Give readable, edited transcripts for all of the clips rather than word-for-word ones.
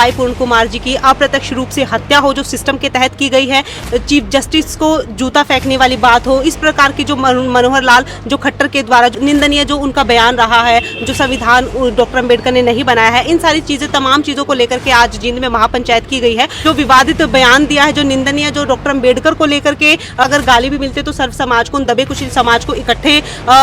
Y पूर्ण कुमार जी की अप्रत्यक्ष रूप से हत्या हो जो सिस्टम के तहत की गई है, चीफ जस्टिस को जूता फेंकने वाली बात हो, इस प्रकार की जो मनोहर लाल जो खट्टर के द्वारा निंदनीय जो उनका बयान रहा है, जो संविधान डॉक्टर अंबेडकर ने नहीं बनाया है, इन सारी चीजें तमाम चीजों को लेकर के आज जींद में महापंचायत की गई है। जो विवादित बयान दिया है, जो निंदनीय, जो डॉक्टर अंबेडकर को लेकर के अगर गाली भी मिलती है तो सर्व समाज को, उन दबे कुचले समाज को इकट्ठे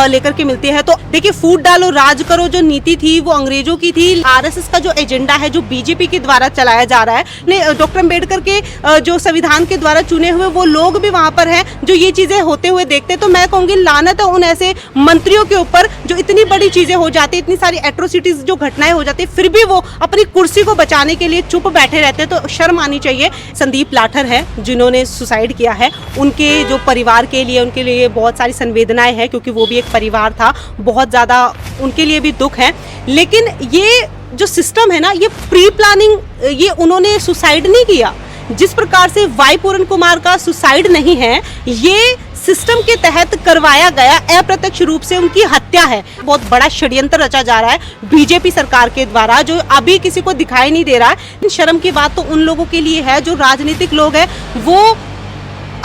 लेकर के मिलती है। तो देखिए, फूट डालो राज करो जो नीति थी वो अंग्रेजों की थी। आरएसएस का जो एजेंडा है जो बीजेपी के द्वारा चलाया जा रहा है, डॉक्टर अंबेडकर के जो संविधान के द्वारा चुने हुए वो लोग भी वहां पर हैं जो ये चीजें होते हुए देखते। तो मैं कहूंगी लानत है उन ऐसे मंत्रियों के ऊपर जो इतनी बड़ी चीजें हो जाती, इतनी सारी एट्रोसिटीज जो घटनाएं हो जाती, फिर भी वो अपनी कुर्सी को बचाने के लिए चुप बैठे रहते। तो शर्म आनी चाहिए। संदीप लाठर है जिन्होंने सुसाइड किया है, उनके जो परिवार के लिए, उनके लिए बहुत सारी संवेदनाएं हैं क्योंकि वो भी एक परिवार था, बहुत ज्यादा उनके लिए भी दुख है। लेकिन ये जो सिस्टम है ना, ये प्री प्लानिंग, ये उन्होंने सुसाइड नहीं किया। जिस प्रकार से वाई पूर्ण कुमार का सुसाइड नहीं है, ये सिस्टम के तहत करवाया गया अप्रत्यक्ष रूप से उनकी हत्या है। बहुत बड़ा षड्यंत्र रचा जा रहा है बीजेपी सरकार के द्वारा, जो अभी किसी को दिखाई नहीं दे रहा है। शर्म की बात तो उन लोगों के लिए है जो राजनीतिक लोग हैं, वो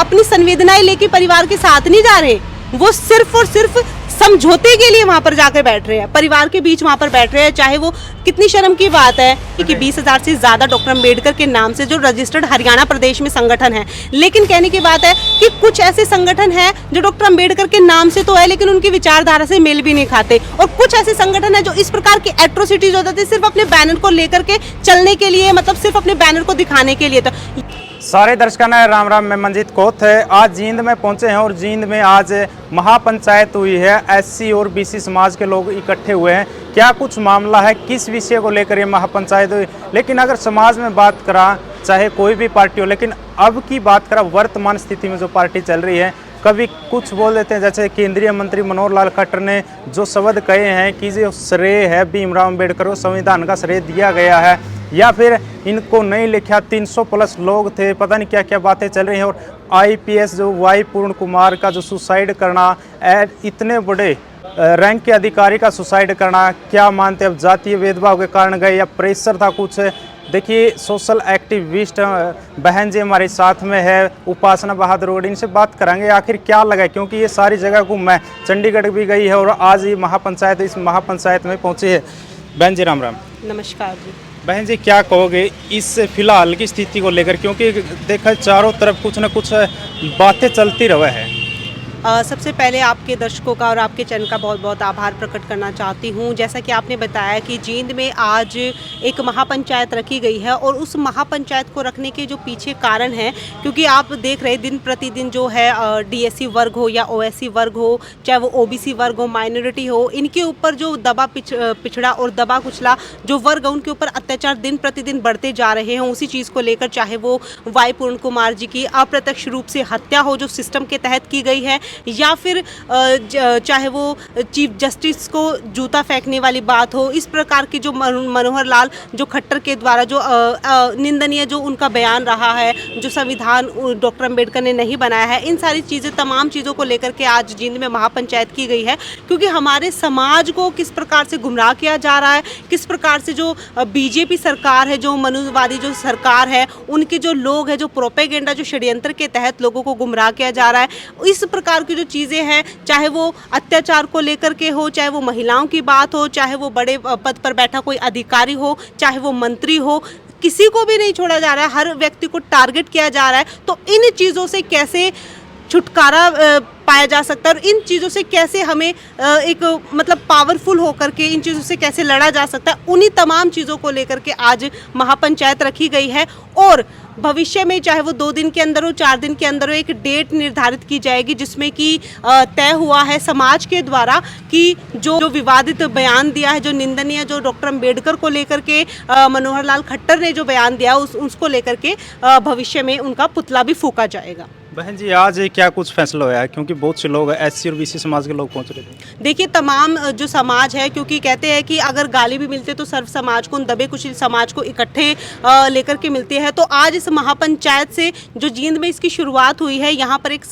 अपनी संवेदनाएं लेके परिवार के साथ नहीं जा रहे, वो सिर्फ और सिर्फ समझौते के लिए वहां पर जाकर बैठ रहे हैं, परिवार के बीच वहां पर बैठ रहे हैं। चाहे वो कितनी शर्म की बात है कि 20,000 से ज्यादा डॉक्टर अंबेडकर के नाम से जो रजिस्टर्ड हरियाणा प्रदेश में संगठन है, लेकिन कहने की बात है कि कुछ ऐसे संगठन हैं जो डॉक्टर अंबेडकर के नाम से तो है लेकिन उनकी विचारधारा से मेल भी नहीं खाते, और कुछ ऐसे संगठन है जो इस प्रकार की एट्रोसिटीज हो जाती है सिर्फ अपने बैनर को लेकर के चलने के लिए, मतलब सिर्फ अपने बैनर को दिखाने के लिए। तो सारे दर्शकों ने राम राम, मैं मंजीत कोथ है। आज जींद में पहुंचे हैं और जींद में आज महापंचायत हुई है। एससी और बीसी समाज के लोग इकट्ठे हुए हैं। क्या कुछ मामला है, किस विषय को लेकर ये महापंचायत हुई? लेकिन अगर समाज में बात करा, चाहे कोई भी पार्टी हो, लेकिन अब की बात करा वर्तमान स्थिति में जो पार्टी चल रही है, कभी कुछ बोल देते हैं। जैसे केंद्रीय मंत्री मनोहर लाल खट्टर ने जो शब्द कहे हैं कि जो श्रेय है भीमराव अम्बेडकर को संविधान का श्रेय दिया गया है, या फिर इनको नहीं लिखा, 300 प्लस लोग थे, पता नहीं क्या क्या बातें चल रही हैं। और आईपीएस जो वाई पूर्ण कुमार का जो सुसाइड करना, इतने बड़े रैंक के अधिकारी का सुसाइड करना, क्या मानते हैं? अब जातीय भेदभाव के कारण गए या प्रेशर था कुछ? देखिए, सोशल एक्टिविस्ट बहन जी हमारे साथ में है, उपासना बहादुर, इनसे बात करेंगे आखिर क्या लगा, क्योंकि ये सारी जगह को मैं चंडीगढ़ भी गई है और आज ये महापंचायत, इस महापंचायत में पहुंची है। बहन जी राम राम। नमस्कार जी। बहन जी, क्या कहोगे इस फिलहाल की स्थिति को लेकर, क्योंकि देखा चारों तरफ कुछ न कुछ बातें चलती रहे हैं। सबसे पहले आपके दर्शकों का और आपके चैनल का बहुत बहुत आभार प्रकट करना चाहती हूँ। जैसा कि आपने बताया कि जींद में आज एक महापंचायत रखी गई है, और उस महापंचायत को रखने के जो पीछे कारण है, क्योंकि आप देख रहे दिन प्रतिदिन जो है डीएससी वर्ग हो या ओएससी वर्ग हो, चाहे वो ओबीसी वर्ग हो, माइनॉरिटी हो, इनके ऊपर जो दबा पिछड़ा और दबा कुचला जो वर्ग है, उनके ऊपर अत्याचार दिन प्रतिदिन बढ़ते जा रहे हैं। उसी चीज़ को लेकर चाहे वो वाई पूर्ण कुमार जी की अप्रत्यक्ष रूप से हत्या हो जो सिस्टम के तहत की गई है, या फिर चाहे वो चीफ जस्टिस को जूता फेंकने वाली बात हो, इस प्रकार की जो मनोहर लाल जो खट्टर के द्वारा जो निंदनीय जो उनका बयान रहा है, जो संविधान डॉक्टर अंबेडकर ने नहीं बनाया है, इन सारी चीज़ें, तमाम चीज़ों को लेकर के आज जींद में महापंचायत की गई है। क्योंकि हमारे समाज को किस प्रकार से गुमराह किया जा रहा है, किस प्रकार से जो बीजेपी सरकार है, जो मनुवादी जो सरकार है, उनके जो लोग हैं, जो प्रोपेगेंडा, जो षड्यंत्र के तहत लोगों को गुमराह किया जा रहा है, इस प्रकार की जो चीज़ें हैं, चाहे वो अत्याचार को लेकर के हो, चाहे वो महिलाओं की बात हो, चाहे वो बड़े पद पर बैठा कोई अधिकारी हो, चाहे वो मंत्री हो, किसी को भी नहीं छोड़ा जा रहा है, हर व्यक्ति को टारगेट किया जा रहा है। तो इन चीज़ों से कैसे छुटकारा पाया जा सकता है, और इन चीज़ों से कैसे हमें एक मतलब पावरफुल होकर के इन चीज़ों से कैसे लड़ा जा सकता है, उन्हीं तमाम चीज़ों को लेकर के आज महापंचायत रखी गई है। और भविष्य में चाहे वो 2 दिन के अंदर हो, 4 दिन के अंदर हो, एक डेट निर्धारित की जाएगी जिसमें कि तय हुआ है समाज के द्वारा कि जो विवादित बयान दिया है, जो निंदनीय, जो डॉक्टर अंबेडकर को लेकर के मनोहर लाल खट्टर ने जो बयान दिया उसको लेकर के भविष्य में उनका पुतला भी फूंका जाएगा। बहन जी, आज क्या कुछ फैसला हुआ है, क्योंकि बहुत से लोग एससी और बीसी समाज के लोग पहुंच रहे थे? देखिए, तमाम जो समाज है, क्योंकि कहते हैं कि अगर गाली भी मिलती है तो सर्व समाज को, उन दबे कुचले समाज को इकट्ठे लेकर के मिलती है। तो आज इस महापंचायत से जो जींद में इसकी शुरुआत हुई है, यहाँ पर एक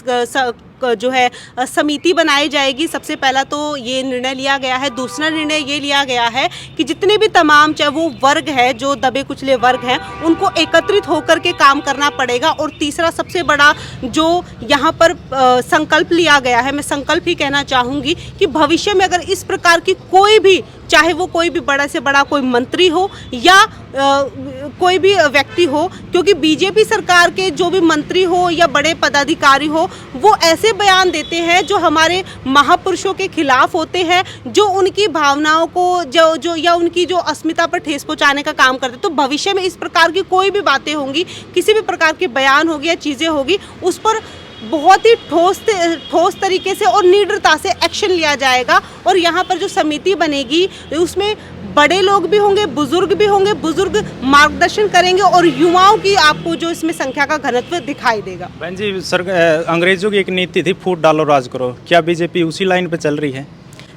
जो है समिति बनाई जाएगी। सबसे पहला तो ये निर्णय लिया गया है। दूसरा निर्णय ये लिया गया है कि जितने भी तमाम चाहे वो वर्ग है, जो दबे कुचले वर्ग हैं, उनको एकत्रित होकर के काम करना पड़ेगा। और तीसरा सबसे बड़ा जो यहाँ पर संकल्प लिया गया है, मैं संकल्प ही कहना चाहूँगी कि भविष्य में अगर इस प्रकार की कोई भी, चाहे वो कोई भी बड़ा से बड़ा कोई मंत्री हो या कोई भी व्यक्ति हो, क्योंकि बीजेपी सरकार के जो भी मंत्री हो या बड़े पदाधिकारी हो, वो ऐसे बयान देते हैं जो हमारे महापुरुषों के खिलाफ होते हैं, जो उनकी भावनाओं को जो या उनकी जो अस्मिता पर ठेस पहुंचाने का काम करते हैं। तो भविष्य में इस प्रकार की कोई भी बातें होंगी, किसी भी प्रकार के बयान होगी या चीज़ें होगी, उस पर बहुत ही ठोस तरीके से और निडरता से एक्शन लिया जाएगा। और यहाँ पर जो समिति बनेगी उसमें बड़े लोग भी होंगे, बुजुर्ग भी होंगे, बुजुर्ग मार्गदर्शन करेंगे और युवाओं की आपको जो इसमें संख्या का घनत्व दिखाई देगा। बहन जी, सर अंग्रेजों की एक नीति थी फूट डालो राज करो, क्या बीजेपी उसी लाइन पे चल रही है?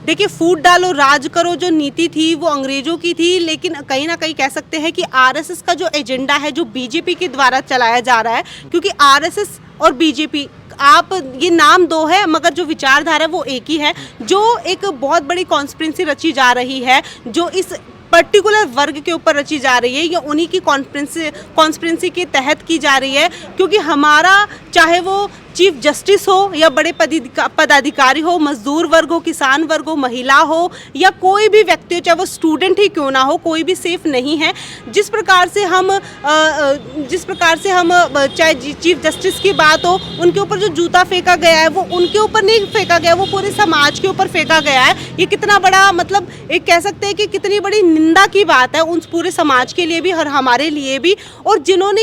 देखिए, फूट डालो राज करो जो नीति थी वो अंग्रेजों की थी, लेकिन कहीं ना कहीं कह सकते हैं कि आरएसएस का जो एजेंडा है, जो बीजेपी के द्वारा चलाया जा रहा है, क्योंकि आरएसएस और बीजेपी, आप ये नाम दो है मगर जो विचारधारा वो एक ही है। जो एक बहुत बड़ी कॉन्स्पिरेसी रची जा रही है, जो इस पर्टिकुलर वर्ग के ऊपर रची जा रही है, या उन्हीं की कॉन्स्पिरेसी के तहत की जा रही है। क्योंकि हमारा चाहे वो चीफ जस्टिस हो या बड़े पदाधिकारी हो, मजदूर वर्ग हो, किसान वर्ग हो, महिला हो या कोई भी व्यक्ति हो, चाहे वो स्टूडेंट ही क्यों ना हो, कोई भी सेफ नहीं है। जिस प्रकार से हम चाहे चीफ जस्टिस की बात हो, उनके ऊपर जो जूता फेंका गया है वो उनके ऊपर नहीं फेंका गया, वो पूरे समाज के ऊपर फेंका गया है। ये कितना बड़ा, मतलब एक कह सकते हैं कि कितनी बड़ी निंदा की बात है उन पूरे समाज के लिए भी और हमारे लिए भी। और जिन्होंने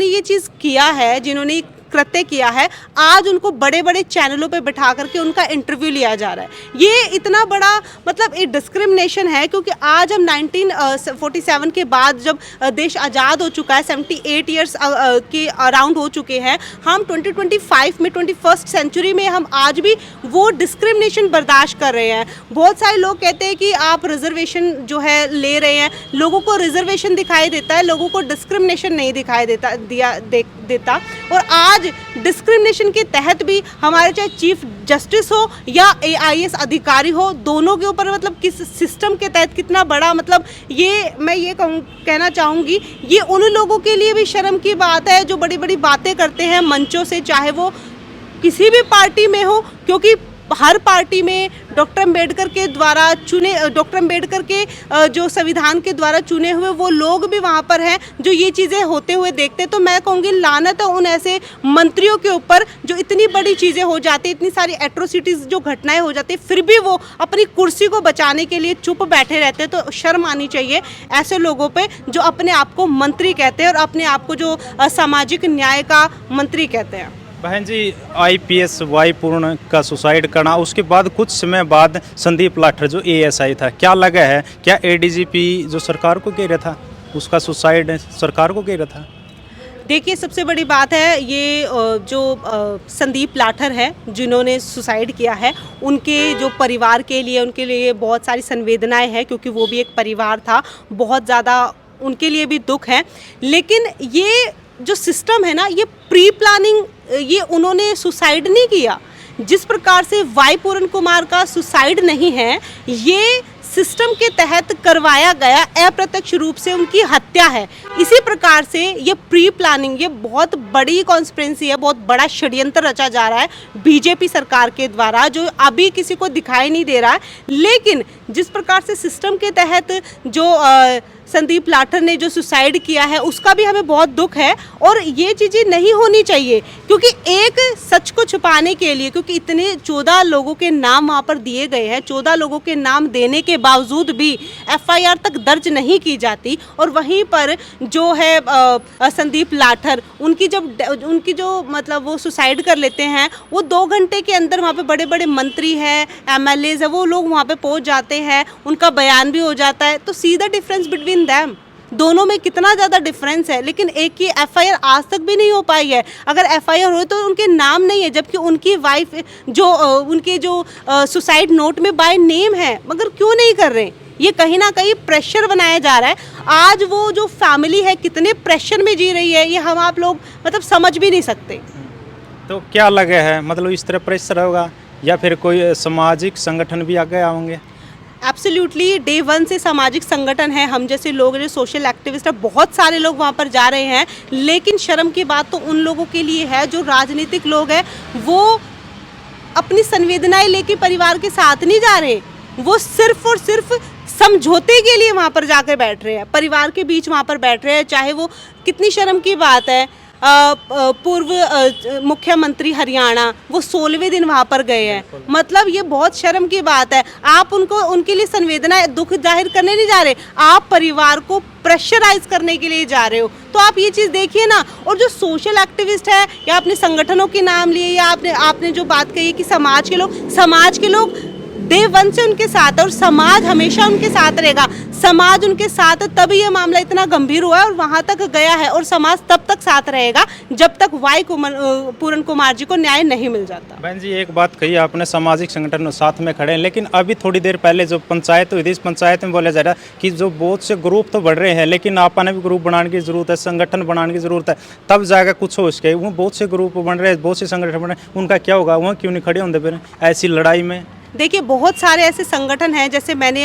ये चीज़ किया है, जिन्होंने कृत्य किया है, आज उनको बड़े बड़े चैनलों पे बिठा करके उनका इंटरव्यू लिया जा रहा है। ये इतना बड़ा मतलब एक डिस्क्रिमिनेशन है, क्योंकि आज हम 1947 के बाद जब देश आज़ाद हो चुका है, 78 ईयर्स के अराउंड हो चुके हैं, हम 2025 में 21st सेंचुरी में हम आज भी वो डिस्क्रिमिनेशन बर्दाश्त कर रहे हैं। बहुत सारे लोग कहते हैं कि आप रिजर्वेशन जो है ले रहे हैं, लोगों को रिजर्वेशन दिखाई देता है, लोगों को डिस्क्रिमिनेशन नहीं दिखाई देता। और आज डिस्क्रिमिनेशन के तहत भी हमारे चाहे चीफ जस्टिस हो या AIS अधिकारी हो, दोनों के ऊपर मतलब किस सिस्टम के तहत कितना बड़ा, मतलब ये मैं ये कहना चाहूँगी, ये उन लोगों के लिए भी शर्म की बात है जो बड़ी बड़ी बातें करते हैं मंचों से, चाहे वो किसी भी पार्टी में हो। क्योंकि हर पार्टी में डॉक्टर अम्बेडकर के द्वारा चुने, डॉक्टर अम्बेडकर के जो संविधान के द्वारा चुने हुए वो लोग भी वहाँ पर हैं जो ये चीज़ें होते हुए देखते। तो मैं कहूँगी लानत है उन ऐसे मंत्रियों के ऊपर जो इतनी बड़ी चीज़ें हो जाती, इतनी सारी एट्रोसिटीज़ जो घटनाएं हो जाती, फिर भी वो अपनी कुर्सी को बचाने के लिए चुप बैठे रहते। तो शर्म आनी चाहिए ऐसे लोगों पर जो अपने आप को मंत्री कहते हैं और अपने आप को जो सामाजिक न्याय का मंत्री कहते हैं। बहन जी, IPS वाई पूर्ण का सुसाइड करना, उसके बाद कुछ समय बाद संदीप लाठर जो ASI था, क्या लगा है, क्या ADGP जो सरकार को कह रहा था उसका सुसाइड सरकार को कह रहा था? देखिए, सबसे बड़ी बात है ये जो संदीप लाठर है जिन्होंने सुसाइड किया है, उनके जो परिवार के लिए, उनके लिए बहुत सारी संवेदनाएं हैं, क्योंकि वो भी एक परिवार था, बहुत ज़्यादा उनके लिए भी दुख है। लेकिन ये जो सिस्टम है ना, ये प्री प्लानिंग, ये उन्होंने सुसाइड नहीं किया। जिस प्रकार से वाई पूर्ण कुमार का सुसाइड नहीं है, ये सिस्टम के तहत करवाया गया अप्रत्यक्ष रूप से उनकी हत्या है। इसी प्रकार से ये प्री प्लानिंग, ये बहुत बड़ी कॉन्स्पिरेसी है, बहुत बड़ा षड्यंत्र रचा जा रहा है बीजेपी सरकार के द्वारा, जो अभी किसी को दिखाई नहीं दे रहा है। लेकिन जिस प्रकार से सिस्टम के तहत जो संदीप लाठर ने जो सुसाइड किया है, उसका भी हमें बहुत दुख है। और ये चीज़ें नहीं होनी चाहिए, क्योंकि एक सच को छुपाने के लिए, क्योंकि इतने 14 लोगों के नाम वहाँ पर दिए गए हैं, 14 लोगों के नाम देने के बावजूद भी FIR तक दर्ज नहीं की जाती। और वहीं पर जो है संदीप लाठर, उनकी जो मतलब वो सुसाइड कर लेते हैं, वो 2 घंटे के अंदर वहाँ पे बड़े बड़े मंत्री हैं, MLAs है, वो लोग वहाँ पे पहुँच जाते हैं, उनका बयान भी हो जाता है। तो see the difference between them, दोनों में कितना ज़्यादा डिफरेंस है। लेकिन एक की FIR आज तक भी नहीं हो पाई है। अगर FIR हो तो उनके नाम नहीं है, जबकि उनकी वाइफ जो उनके जो सुसाइड नोट में बाय नेम है, मगर क्यों नहीं कर रहे? ये कहीं ना कहीं प्रेशर बनाया जा रहा है। आज वो जो फैमिली है कितने प्रेशर में जी रही है, ये हम आप लोग मतलब समझ भी नहीं सकते। तो क्या लगे है, मतलब इस तरह प्रेशर होगा या फिर कोई सामाजिक संगठन भी आगे आएंगे? एब्सोल्युटली डे वन से सामाजिक संगठन है, हम जैसे लोग जो सोशल एक्टिविस्ट है, बहुत सारे लोग वहाँ पर जा रहे हैं। लेकिन शर्म की बात तो उन लोगों के लिए है जो राजनीतिक लोग हैं, वो अपनी संवेदनाएं लेके परिवार के साथ नहीं जा रहे, वो सिर्फ और सिर्फ समझौते के लिए वहाँ पर जाकर बैठ रहे हैं, परिवार के बीच वहाँ पर बैठ रहे हैं। चाहे वो कितनी शर्म की बात है, पूर्व मुख्यमंत्री हरियाणा वो 16वें दिन वहाँ पर गए हैं, मतलब ये बहुत शर्म की बात है। आप उनको उनके लिए संवेदना दुख जाहिर करने नहीं जा रहे, आप परिवार को प्रेशराइज करने के लिए जा रहे हो। तो आप ये चीज़ देखिए ना। और जो सोशल एक्टिविस्ट है या अपने संगठनों के नाम लिए या आपने जो बात कही कि समाज के लोग डे वन से उनके साथ है और समाज हमेशा उनके साथ रहेगा। समाज उनके साथ है तभी ये मामला इतना गंभीर हुआ है और वहाँ तक गया है, और समाज तब तक साथ रहेगा जब तक वाई पूरन कुमार जी को न्याय नहीं मिल जाता। बहन जी, एक बात कही आपने, सामाजिक संगठन साथ में खड़े हैं, लेकिन अभी थोड़ी देर पहले जो पंचायत हुई थी, इस पंचायत में बोला जा रहा है कि जो बहुत से ग्रुप तो बढ़ रहे हैं, लेकिन आपने भी ग्रुप बनाने की जरूरत है, संगठन बनाने की जरूरत है, तब जाकर कुछ हो इसके। वो बहुत से ग्रुप बन रहे हैं, बहुत से संगठन बन रहे हैं, उनका क्या होगा? वहाँ क्यों नहीं खड़े होंगे फिर ऐसी लड़ाई में? देखिए, बहुत सारे ऐसे संगठन हैं, जैसे मैंने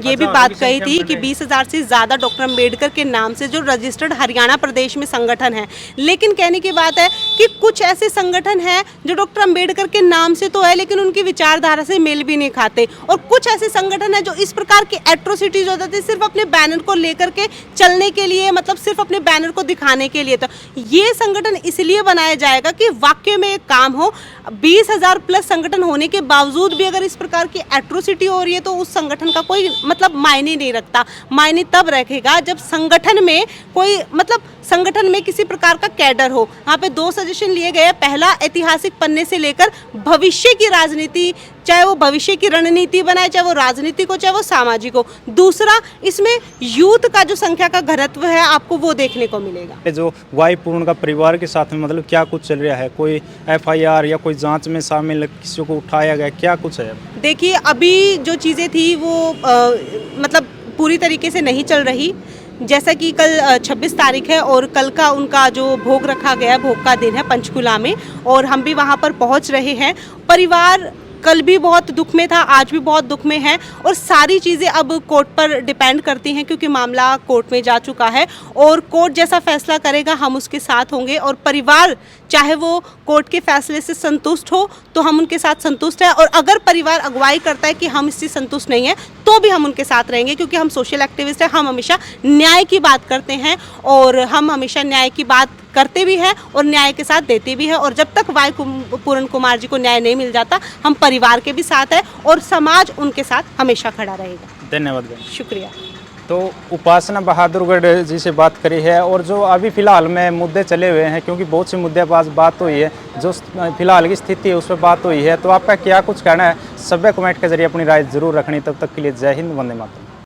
ये भी बात कही थी कि 20,000 से ज़्यादा डॉक्टर अम्बेडकर के नाम से जो रजिस्टर्ड हरियाणा प्रदेश में संगठन है। लेकिन कहने की बात है कि कुछ ऐसे संगठन हैं जो डॉक्टर अम्बेडकर के नाम से तो है, लेकिन उनकी विचारधारा से मेल भी नहीं खाते। और कुछ ऐसे संगठन हैं जो इस प्रकार की एट्रोसिटीज हो जाती है सिर्फ अपने बैनर को लेकर के चलने के लिए, मतलब सिर्फ अपने बैनर को दिखाने के लिए। तो ये संगठन इसलिए बनाया जाएगा कि वाकई में एक काम हो। 20,000 प्लस संगठन होने के बावजूद भी अगर इस प्रकार की एट्रोसिटी हो रही है तो उस संगठन का कोई मतलब मायने नहीं रखता। मायने तब रखेगा जब संगठन में कोई मतलब संगठन में किसी प्रकार का कैडर हो। यहाँ पे 2 सजेशन लिए गए। पहला, ऐतिहासिक पन्ने से लेकर भविष्य की राजनीति, चाहे वो भविष्य की रणनीति बनाए, चाहे वो राजनीतिक हो, चाहे वो सामाजिक हो। दूसरा, इसमें यूथ का जो संख्या का घनत्व है आपको वो देखने को मिलेगा। जो वाई पूर्ण का परिवार के साथ में मतलब क्या कुछ चल रहा है? कोई FIR या कोई जांच में शामिल किसी को उठाया गया, क्या कुछ है? देखिए, अभी जो चीज़ें थी वो मतलब पूरी तरीके से नहीं चल रही। जैसा कि कल 26 तारीख है और कल का उनका जो भोग रखा गया है, भोग का दिन है पंचकुला में, और हम भी वहाँ पर पहुँच रहे हैं। परिवार कल भी बहुत दुख में था, आज भी बहुत दुख में है, और सारी चीज़ें अब कोर्ट पर डिपेंड करती हैं क्योंकि मामला कोर्ट में जा चुका है और कोर्ट जैसा फैसला करेगा हम उसके साथ होंगे। और परिवार चाहे वो कोर्ट के फैसले से संतुष्ट हो तो हम उनके साथ संतुष्ट हैं, और अगर परिवार अगुवाई करता है कि हम इससे संतुष्ट नहीं हैं तो भी हम उनके साथ रहेंगे, क्योंकि हम सोशल एक्टिविस्ट हैं। हम हमेशा न्याय की बात करते हैं और हम हमेशा न्याय की बात करते भी हैं और न्याय के साथ देते भी हैं। और जब तक वाई पूरन कुमार जी को न्याय नहीं मिल जाता, हम परिवार के भी साथ हैं और समाज उनके साथ हमेशा खड़ा रहेगा। धन्यवाद बहन। शुक्रिया। तो उपासना बहादुरगढ़ जी से बात करी है, और जो अभी फिलहाल में मुद्दे चले हुए हैं, क्योंकि बहुत से मुद्दे पास बात हुई है, जो फिलहाल की स्थिति है उस पर बात हुई है, तो आपका क्या कुछ कहना है? सभ्य कमेंट के जरिए अपनी राय जरूर रखनी। तब तक के लिए जय हिंद, वंदे मातरम।